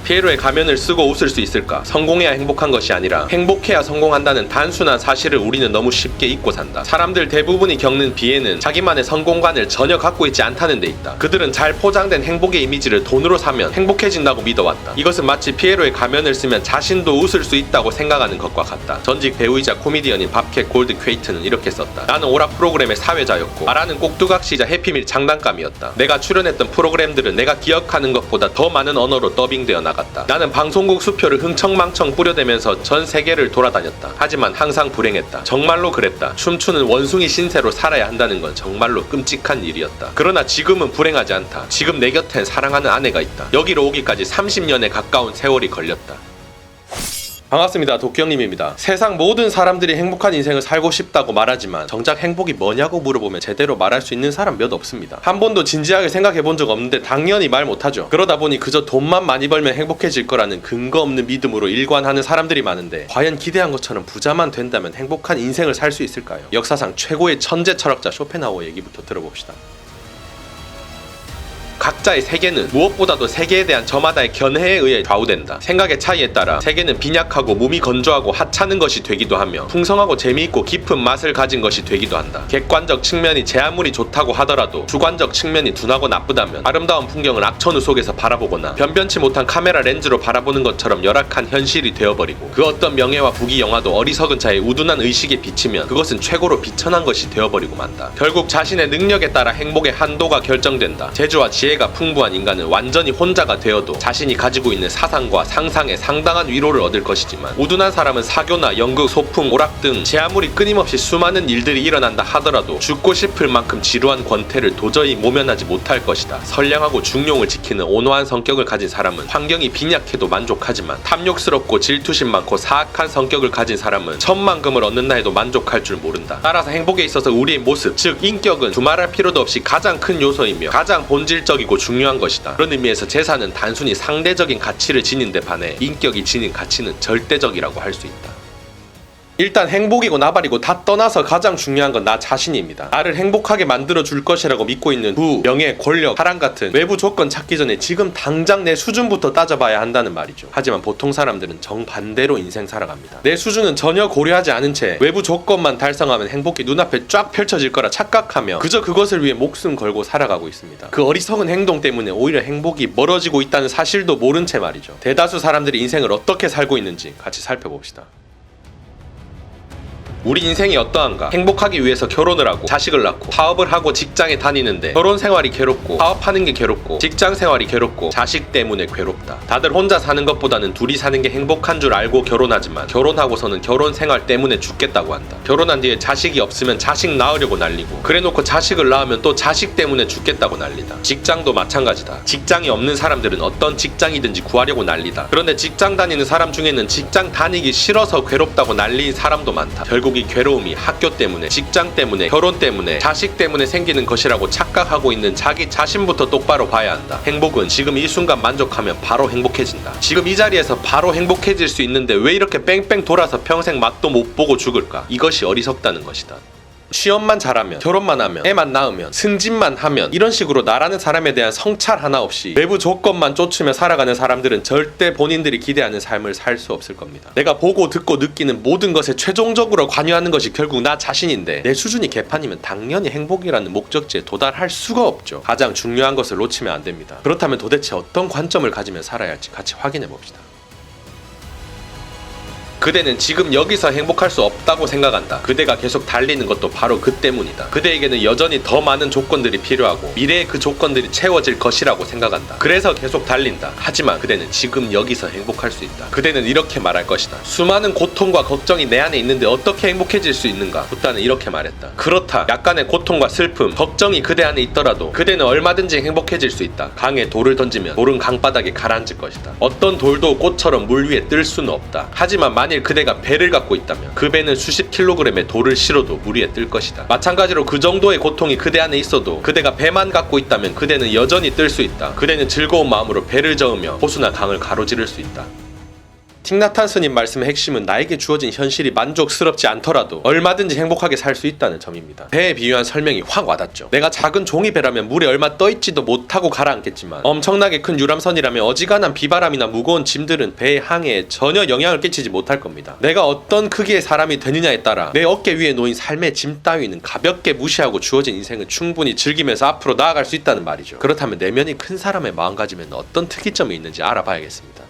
피에로의 가면을 쓰고 웃을 수 있을까? 성공해야 행복한 것이 아니라 행복해야 성공한다는 단순한 사실을 우리는 너무 쉽게 잊고 산다. 사람들 대부분이 겪는 비애는 자기만의 성공관을 전혀 갖고 있지 않다는 데 있다. 그들은 잘 포장된 행복의 이미지를 돈으로 사면 행복해진다고 믿어왔다. 이것은 마치 피에로의 가면을 쓰면 자신도 웃을 수 있다고 생각하는 것과 같다. 전직 배우이자 코미디언인 밥캣 골드 퀘이트는 이렇게 썼다. 나는 오락 프로그램의 사회자였고 말하는 꼭두각시이자 해피밀 장난감이었다. 내가 출연했던 프로그램들은 내가 기억하는 것보다 더 많은 언어로 더빙되어 나갔다. 나는 방송국 수표를 흥청망청 뿌려대면서 전 세계를 돌아다녔다. 하지만 항상 불행했다. 정말로 그랬다. 춤추는 원숭이 신세로 살아야 한다는 건 정말로 끔찍한 일이었다. 그러나 지금은 불행하지 않다. 지금 내 곁엔 사랑하는 아내가 있다. 여기로 오기까지 30년에 가까운 세월이 걸렸다. 반갑습니다. 도끼형님입니다. 세상 모든 사람들이 행복한 인생을 살고 싶다고 말하지만 정작 행복이 뭐냐고 물어보면 제대로 말할 수 있는 사람 몇 없습니다. 한 번도 진지하게 생각해 본 적 없는데 당연히 말 못하죠. 그러다 보니 그저 돈만 많이 벌면 행복해질 거라는 근거 없는 믿음으로 일관하는 사람들이 많은데 과연 기대한 것처럼 부자만 된다면 행복한 인생을 살 수 있을까요? 역사상 최고의 천재 철학자 쇼펜하우어 얘기부터 들어봅시다. 각자의 세계는 무엇보다도 세계에 대한 저마다의 견해에 의해 좌우된다. 생각의 차이에 따라 세계는 빈약하고 몸이 건조하고 하찮은 것이 되기도 하며 풍성하고 재미있고 깊은 맛을 가진 것이 되기도 한다. 객관적 측면이 제 아무리 좋다고 하더라도 주관적 측면이 둔하고 나쁘다면 아름다운 풍경을 악천후 속에서 바라보거나 변변치 못한 카메라 렌즈로 바라보는 것처럼 열악한 현실이 되어버리고 그 어떤 명예와 부귀 영화도 어리석은 자의 우둔한 의식에 비치면 그것은 최고로 비천한 것이 되어버리고 만다. 결국 자신의 능력에 따라 행복의 한도가 결정된다. 재주와 지혜가 풍부한 인간은 완전히 혼자가 되어도 자신이 가지고 있는 사상과 상상에 상당한 위로를 얻을 것이지만 우둔한 사람은 사교나 연극, 소풍, 오락 등 제 아무리 끊임없이 수많은 일들이 일어난다 하더라도 죽고 싶을 만큼 지루한 권태를 도저히 모면하지 못할 것이다. 선량하고 중용을 지키는 온화한 성격을 가진 사람은 환경이 빈약해도 만족하지만 탐욕스럽고 질투심 많고 사악한 성격을 가진 사람은 천만금을 얻는다 해도 만족할 줄 모른다. 따라서 행복에 있어서 우리의 모습, 즉 인격은 두말할 필요도 없이 가장 큰 요소이며 가장 본질적이고 중요한 것이다. 그런 의미에서 재산은 단순히 상대적인 가치를 지닌 데 반해 인격이 지닌 가치는 절대적이라고 할 수 있다. 일단 행복이고 나발이고 다 떠나서 가장 중요한 건 나 자신입니다. 나를 행복하게 만들어줄 것이라고 믿고 있는 부, 명예, 권력, 사랑 같은 외부 조건 찾기 전에 지금 당장 내 수준부터 따져봐야 한다는 말이죠. 하지만 보통 사람들은 정반대로 인생 살아갑니다. 내 수준은 전혀 고려하지 않은 채 외부 조건만 달성하면 행복이 눈앞에 쫙 펼쳐질 거라 착각하며 그저 그것을 위해 목숨 걸고 살아가고 있습니다. 그 어리석은 행동 때문에 오히려 행복이 멀어지고 있다는 사실도 모른 채 말이죠. 대다수 사람들이 인생을 어떻게 살고 있는지 같이 살펴봅시다. 우리 인생이 어떠한가? 행복하기 위해서 결혼을 하고 자식을 낳고 사업을 하고 직장에 다니는데 결혼 생활이 괴롭고 사업하는 게 괴롭고 직장 생활이 괴롭고 자식 때문에 괴롭다. 다들 혼자 사는 것보다는 둘이 사는 게 행복한 줄 알고 결혼하지만 결혼하고서는 결혼 생활 때문에 죽겠다고 한다. 결혼한 뒤에 자식이 없으면 자식 낳으려고 난리고 그래놓고 자식을 낳으면 또 자식 때문에 죽겠다고 난리다. 직장도 마찬가지다. 직장이 없는 사람들은 어떤 직장이든지 구하려고 난리다. 그런데 직장 다니는 사람 중에는 직장 다니기 싫어서 괴롭다고 난리인 사람도 많다. 결국 이 괴로움이 학교 때문에, 직장 때문에, 결혼 때문에, 자식 때문에 생기는 것이라고 착각하고 있는 자기 자신부터 똑바로 봐야 한다. 행복은 지금 이 순간 만족하면 바로 행복해진다. 지금 이 자리에서 바로 행복해질 수 있는데 왜 이렇게 뺑뺑 돌아서 평생 맛도 못 보고 죽을까? 이것이 어리석다는 것이다. 취업만 잘하면, 결혼만 하면, 애만 낳으면, 승진만 하면 이런 식으로 나라는 사람에 대한 성찰 하나 없이 외부 조건만 쫓으며 살아가는 사람들은 절대 본인들이 기대하는 삶을 살 수 없을 겁니다. 내가 보고 듣고 느끼는 모든 것에 최종적으로 관여하는 것이 결국 나 자신인데 내 수준이 개판이면 당연히 행복이라는 목적지에 도달할 수가 없죠. 가장 중요한 것을 놓치면 안 됩니다. 그렇다면 도대체 어떤 관점을 가지며 살아야 할지 같이 확인해 봅시다. 그대는 지금 여기서 행복할 수 없다고 생각한다. 그대가 계속 달리는 것도 바로 그 때문이다. 그대에게는 여전히 더 많은 조건들이 필요하고 미래에 그 조건들이 채워질 것이라고 생각한다. 그래서 계속 달린다. 하지만 그대는 지금 여기서 행복할 수 있다. 그대는 이렇게 말할 것이다. 수많은 고통과 걱정이 내 안에 있는데 어떻게 행복해질 수 있는가? 부다는 이렇게 말했다. 그렇다. 약간의 고통과 슬픔, 걱정이 그대 안에 있더라도 그대는 얼마든지 행복해질 수 있다. 강에 돌을 던지면 돌은 강바닥에 가라앉을 것이다. 어떤 돌도 꽃처럼 물 위에 뜰 수는 없다. 하지만 만일 그대가 배를 갖고 있다면 그 배는 수십 킬로그램의 돌을 실어도 물 위에 뜰 것이다. 마찬가지로 그 정도의 고통이 그대 안에 있어도 그대가 배만 갖고 있다면 그대는 여전히 뜰 수 있다. 그대는 즐거운 마음으로 배를 저으며 호수나 강을 가로지를 수 있다. 틱나탄 스님 말씀의 핵심은 나에게 주어진 현실이 만족스럽지 않더라도 얼마든지 행복하게 살 수 있다는 점입니다. 배에 비유한 설명이 확 와닿죠. 내가 작은 종이배라면 물에 얼마 떠있지도 못하고 가라앉겠지만 엄청나게 큰 유람선이라면 어지간한 비바람이나 무거운 짐들은 배의 항해에 전혀 영향을 끼치지 못할 겁니다. 내가 어떤 크기의 사람이 되느냐에 따라 내 어깨 위에 놓인 삶의 짐 따위는 가볍게 무시하고 주어진 인생을 충분히 즐기면서 앞으로 나아갈 수 있다는 말이죠. 그렇다면 내면이 큰 사람의 마음가짐에는 어떤 특이점이 있는지 알아봐야겠습니다.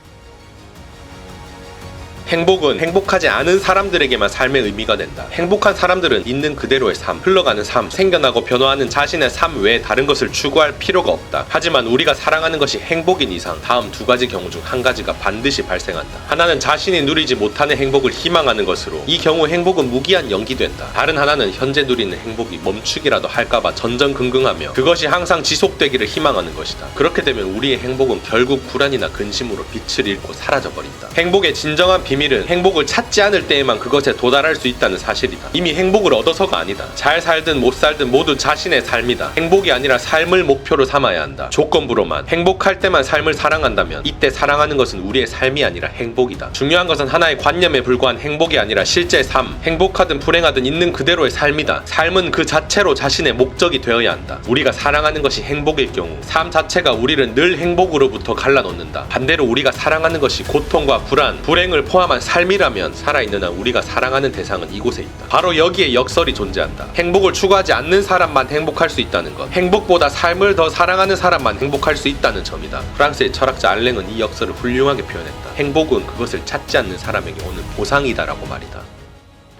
행복은 행복하지 않은 사람들에게만 삶의 의미가 된다. 행복한 사람들은 있는 그대로의 삶, 흘러가는 삶, 생겨나고 변화하는 자신의 삶 외에 다른 것을 추구할 필요가 없다. 하지만 우리가 사랑하는 것이 행복인 이상 다음 두 가지 경우 중 한 가지가 반드시 발생한다. 하나는 자신이 누리지 못하는 행복을 희망하는 것으로 이 경우 행복은 무기한 연기된다. 다른 하나는 현재 누리는 행복이 멈추기라도 할까봐 전전긍긍하며 그것이 항상 지속되기를 희망하는 것이다. 그렇게 되면 우리의 행복은 결국 불안이나 근심으로 빛을 잃고 사라져버린다. 행복의 진정한 비밀은 행복을 찾지 않을 때에만 그것에 도달할 수 있다는 사실이다. 이미 행복을 얻어서가 아니다. 잘 살든 못 살든 모두 자신의 삶이다. 행복이 아니라 삶을 목표로 삼아야 한다. 조건부로만 행복할 때만 삶을 사랑한다면 이때 사랑하는 것은 우리의 삶이 아니라 행복이다. 중요한 것은 하나의 관념에 불과한 행복이 아니라 실제 삶, 행복하든 불행하든 있는 그대로의 삶이다. 삶은 그 자체로 자신의 목적이 되어야 한다. 우리가 사랑하는 것이 행복일 경우 삶 자체가 우리를 늘 행복으로부터 갈라놓는다. 반대로 우리가 사랑하는 것이 고통과 불안, 불행을 포함한 삶이라면 살아있는 한 우리가 사랑하는 대상은 이곳에 있다. 바로 여기에 역설이 존재한다. 행복을 추구하지 않는 사람만 행복할 수 있다는 것, 행복보다 삶을 더 사랑하는 사람만 행복할 수 있다는 점이다. 프랑스의 철학자 알랭은 이 역설을 훌륭하게 표현했다. 행복은 그것을 찾지 않는 사람에게 오는 보상이다라고 말이다.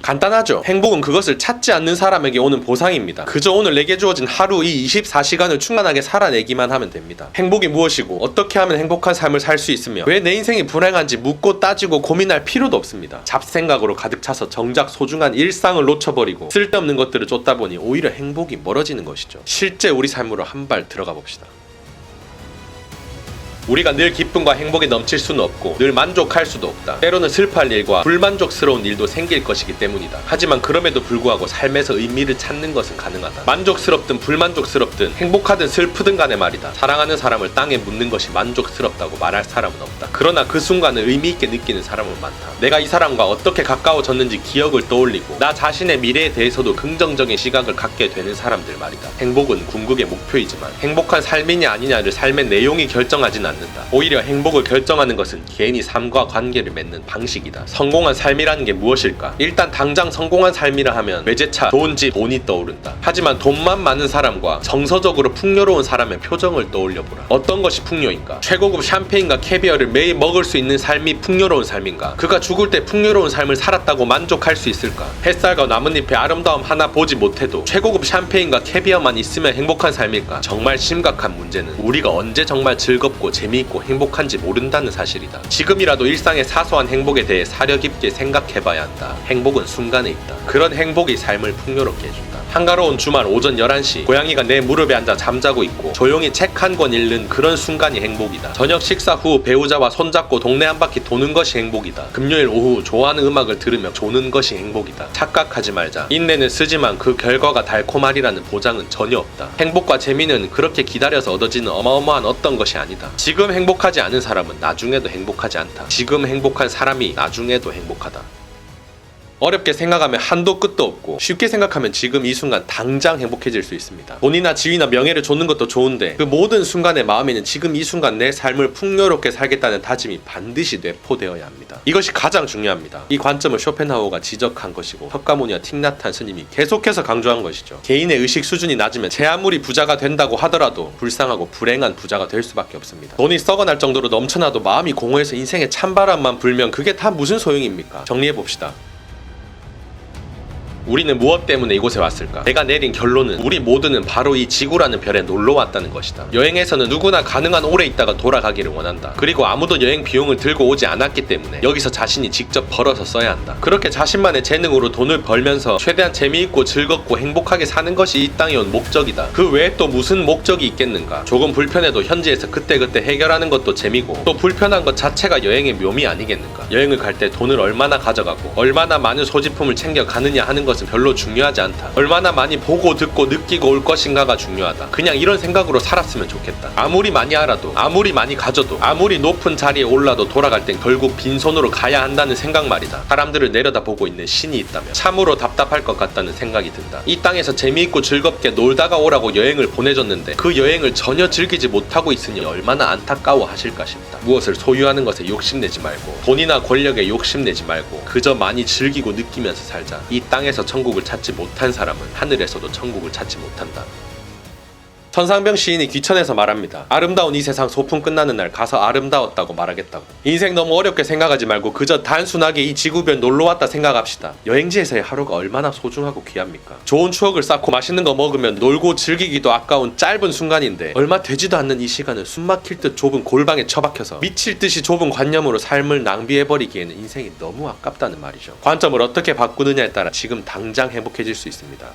간단하죠. 행복은 그것을 찾지 않는 사람에게 오는 보상입니다. 그저 오늘 내게 주어진 하루 이 24시간을 충만하게 살아내기만 하면 됩니다. 행복이 무엇이고 어떻게 하면 행복한 삶을 살 수 있으며 왜 내 인생이 불행한지 묻고 따지고 고민할 필요도 없습니다. 잡생각으로 가득 차서 정작 소중한 일상을 놓쳐버리고 쓸데없는 것들을 쫓다 보니 오히려 행복이 멀어지는 것이죠. 실제 우리 삶으로 한 발 들어가 봅시다. 우리가 늘 기쁨과 행복에 넘칠 수는 없고 늘 만족할 수도 없다. 때로는 슬퍼할 일과 불만족스러운 일도 생길 것이기 때문이다. 하지만 그럼에도 불구하고 삶에서 의미를 찾는 것은 가능하다. 만족스럽든 불만족스럽든 행복하든 슬프든 간에 말이다. 사랑하는 사람을 땅에 묻는 것이 만족스럽다고 말할 사람은 없다. 그러나 그 순간을 의미있게 느끼는 사람은 많다. 내가 이 사람과 어떻게 가까워졌는지 기억을 떠올리고 나 자신의 미래에 대해서도 긍정적인 시각을 갖게 되는 사람들 말이다. 행복은 궁극의 목표이지만 행복한 삶이냐 아니냐를 삶의 내용이 결정하진 않는다. 오히려 행복을 결정하는 것은 개인이 삶과 관계를 맺는 방식이다. 성공한 삶이라는 게 무엇일까? 일단 당장 성공한 삶이라 하면 외제차, 좋은 집, 돈이 떠오른다. 하지만 돈만 많은 사람과 정서적으로 풍요로운 사람의 표정을 떠올려보라. 어떤 것이 풍요인가? 최고급 샴페인과 캐비어를 매일 먹을 수 있는 삶이 풍요로운 삶인가? 그가 죽을 때 풍요로운 삶을 살았다고 만족할 수 있을까? 햇살과 나뭇잎의 아름다움 하나 보지 못해도 최고급 샴페인과 캐비어만 있으면 행복한 삶일까? 정말 심각한 문제는 우리가 언제 정말 즐겁고 재미있고 행복한지 모른다는 사실이다. 지금이라도 일상의 사소한 행복에 대해 사려 깊게 생각해봐야 한다. 행복은 순간에 있다. 그런 행복이 삶을 풍요롭게 해준다. 한가로운 주말 오전 11시 고양이가 내 무릎에 앉아 잠자고 있고 조용히 책 한 권 읽는 그런 순간이 행복이다. 저녁 식사 후 배우자와 손잡고 동네 한 바퀴 도는 것이 행복이다. 금요일 오후 좋아하는 음악을 들으며 조는 것이 행복이다. 착각하지 말자. 인내는 쓰지만 그 결과가 달콤하리라는 보장은 전혀 없다. 행복과 재미는 그렇게 기다려서 얻어지는 어마어마한 어떤 것이 아니다. 지금 행복하지 않은 사람은 나중에도 행복하지 않다. 지금 행복한 사람이 나중에도 행복하다. 어렵게 생각하면 한도 끝도 없고 쉽게 생각하면 지금 이 순간 당장 행복해질 수 있습니다. 돈이나 지위나 명예를 쫓는 것도 좋은데 그 모든 순간의 마음에는 지금 이 순간 내 삶을 풍요롭게 살겠다는 다짐이 반드시 내포되어야 합니다. 이것이 가장 중요합니다. 이 관점을 쇼펜하우어가 지적한 것이고 석가모니와 틱나탄 스님이 계속해서 강조한 것이죠. 개인의 의식 수준이 낮으면 제 아무리 부자가 된다고 하더라도 불쌍하고 불행한 부자가 될 수밖에 없습니다. 돈이 썩어날 정도로 넘쳐나도 마음이 공허해서 인생에 찬바람만 불면 그게 다 무슨 소용입니까? 정리해봅시다. 우리는 무엇 때문에 이곳에 왔을까? 내가 내린 결론은 우리 모두는 바로 이 지구라는 별에 놀러 왔다는 것이다. 여행에서는 누구나 가능한 오래 있다가 돌아가기를 원한다. 그리고 아무도 여행 비용을 들고 오지 않았기 때문에 여기서 자신이 직접 벌어서 써야 한다. 그렇게 자신만의 재능으로 돈을 벌면서 최대한 재미있고 즐겁고 행복하게 사는 것이 이 땅에 온 목적이다. 그 외에 또 무슨 목적이 있겠는가? 조금 불편해도 현지에서 그때그때 해결하는 것도 재미고 또 불편한 것 자체가 여행의 묘미 아니겠는가? 여행을 갈 때 돈을 얼마나 가져가고 얼마나 많은 소지품을 챙겨가느냐 하는 것 것은 별로 중요하지 않다. 얼마나 많이 보고 듣고 느끼고 올 것인가가 중요하다. 그냥 이런 생각으로 살았으면 좋겠다. 아무리 많이 알아도, 아무리 많이 가져도, 아무리 높은 자리에 올라도 돌아갈 땐 결국 빈손으로 가야 한다는 생각 말이다. 사람들을 내려다보고 있는 신이 있다면 참으로 답답할 것 같다는 생각이 든다. 이 땅에서 재미있고 즐겁게 놀다가 오라고 여행을 보내줬는데 그 여행을 전혀 즐기지 못하고 있으니 얼마나 안타까워 하실까 싶다. 무엇을 소유하는 것에 욕심내지 말고, 돈이나 권력에 욕심내지 말고 그저 많이 즐기고 느끼면서 살자. 이 땅에서 천국을 찾지 못한 사람은 하늘에서도 천국을 찾지 못한다. 천상병 시인이 귀천에서 말합니다. 아름다운 이 세상 소풍 끝나는 날 가서 아름다웠다고 말하겠다고. 인생 너무 어렵게 생각하지 말고 그저 단순하게 이 지구별 놀러왔다 생각합시다. 여행지에서의 하루가 얼마나 소중하고 귀합니까? 좋은 추억을 쌓고 맛있는 거 먹으면 놀고 즐기기도 아까운 짧은 순간인데 얼마 되지도 않는 이 시간을 숨막힐 듯 좁은 골방에 처박혀서 미칠 듯이 좁은 관념으로 삶을 낭비해버리기에는 인생이 너무 아깝다는 말이죠. 관점을 어떻게 바꾸느냐에 따라 지금 당장 행복해질 수 있습니다.